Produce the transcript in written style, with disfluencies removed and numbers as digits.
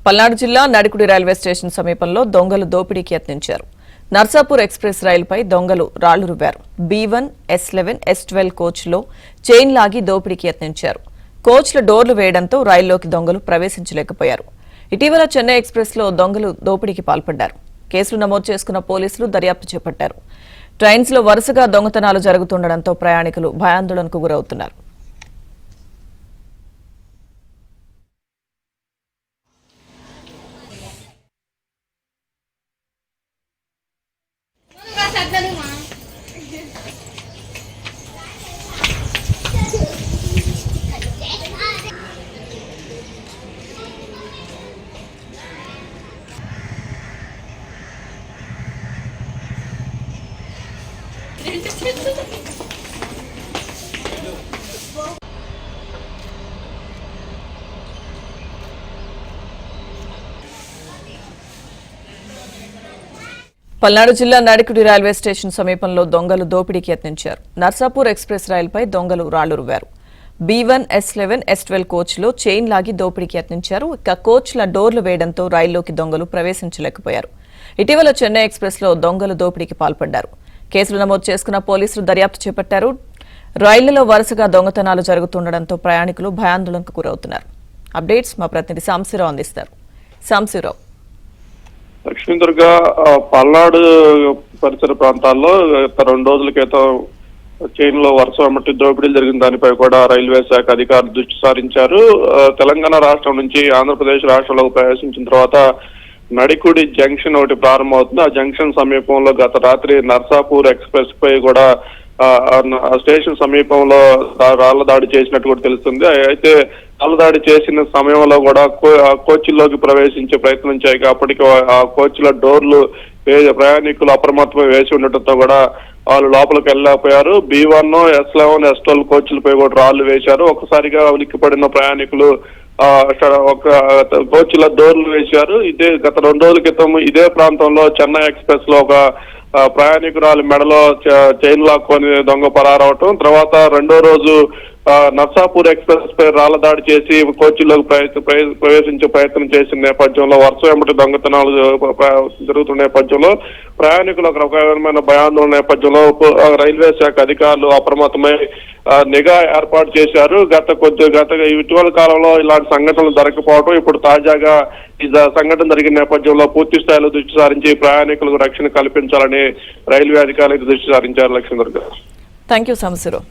పల్నాడు జిల్లా Nadikudi railway station సమీపంలో దొంగలు దోపిడీకి యత్నించారు. నర్సాపూర్ ఎక్స్ప్రెస్ రైలుపై దొంగలు రాళ్లు రువ్వారు. B1, S11, S12 కోచ్లో చైన్ లాగి దోపిడీకి యత్నించారు. కోచ్ల డోర్లు వేయడంతో రైల్లోకి దొంగలు ప్రవేశించలేకపోయారు. ఇటీవల చెన్నై ఎక్స్ప్రెస్లో దొంగలు దోపిడీకి పాల్పడ్డారు. కేసులు నమోదు చేసుకున్న పోలీసులు దర్యాప్తు చేపట్టారు. ట్రైన్స్లో వరుసగా దొంగతనాలు జరుగుతుండటంతో ప్రయాణికులు భయాందోళనకు గురవుతున్నారు. పల్నాడు జిల్లా నడికుడి రైల్వే స్టేషన్ సమీపంలో దొంగలు దోపిడీకి యత్నించారు. నర్సాపూర్ ఎక్స్ప్రెస్ రైలుపై దొంగలు రాళ్లు రువ్వారు. B1, S11, S12 కోచ్లో చైన్ లాగి దోపిడీకి యత్నించారు. ఇక కోచ్ల డోర్లు వేయడంతో రైల్లోకి దొంగలు ప్రవేశించలేకపోయారు. ఇటీవల చెన్నై ఎక్స్ప్రెస్లో దొంగలు దోపిడీకి పాల్పడ్డారు. కేసులు నమోదు చేసుకున్న పోలీసులు దర్యాప్తు చేపట్టారు. రైళ్లలో వరుసగా దొంగతనాలు జరుగుతుండటంతో ప్రయాణికులు భయాందోళనకు గురవుతున్నారు. అప్డేట్స్ మా ప్రతినిధి సాంశీరావు అందిస్తారు. సాంశీరావు, లక్ష్మీదుర్గ పల్నాడు పరిసర ప్రాంతాల్లో 2 రోజుల క్రితం చైన్ లో వరుస మట్టి దోపిడీలు జరిగిన దానిపై కూడా రైల్వే శాఖ అధికారులు దృష్టి సారించారు. తెలంగాణ రాష్ట్రం నుంచి ఆంధ్రప్రదేశ్ రాష్ట్రంలోకి ప్రవేశించిన తర్వాత నడికుడి జంక్షన్ ఒకటి ప్రారంభమవుతుంది. ఆ జంక్షన్ సమీపంలో గత రాత్రి నర్సాపూర్ ఎక్స్ప్రెస్ పై కూడా స్టేషన్ సమీపంలో రాళ్ల దాడి చేసినట్టు కూడా తెలుస్తుంది. అయితే రాళ్ల దాడి చేసిన సమయంలో కూడా కోచ్ల్లోకి ప్రవేశించే ప్రయత్నం చేయగా అప్పటికి ఆ కోచ్ల డోర్లు ప్రయాణికులు అప్రమత్తమై వేసి ఉండటంతో కూడా వాళ్ళు లోపలికి వెళ్ళలేకపోయారు. B1, S11, S12 కోచ్లపై కూడా రాళ్లు వేశారు. ఒక్కసారిగా ఉలిక్కిపడిన ప్రయాణికులు ఒక కోచ్ల డోర్లు వేశారు. ఇదే గత 2 రోజుల క్రితం ఇదే ప్రాంతంలో చెన్నై ఎక్స్ప్రెస్ లో ఒక ప్రయాణికురాలు మెడలో చైన్ లాక్కొని దొంగ పరారవటం, తర్వాత 2వ రోజు నర్సాపూర్ ఎక్స్ప్రెస్ పై రాళ్ల దాడి చేసి కోచ్ల్లోకి ప్రవేశించే ప్రయత్నం చేసిన నేపథ్యంలో వరుస వెంబడి దొంగతనాలు జరుగుతున్న నేపథ్యంలో ప్రయాణికులు ఒక రకమైన భయాందోళన నేపథ్యంలో రైల్వే శాఖ అధికారులు అప్రమత్తమై నిఘా ఏర్పాటు చేశారు. గత ఇటీవల కాలంలో ఇలాంటి సంఘటనలు జరగకపోవడం, ఇప్పుడు తాజాగా ఈ సంఘటన జరిగిన నేపథ్యంలో పూర్తి స్థాయిలో దృష్టి సారించి ప్రయాణికులకు రక్షణ కల్పించాలని రైల్వే అధికారులకు దృష్టి సారించారు. లక్ష్మీదుర్గ. Thank you Samsi Rao.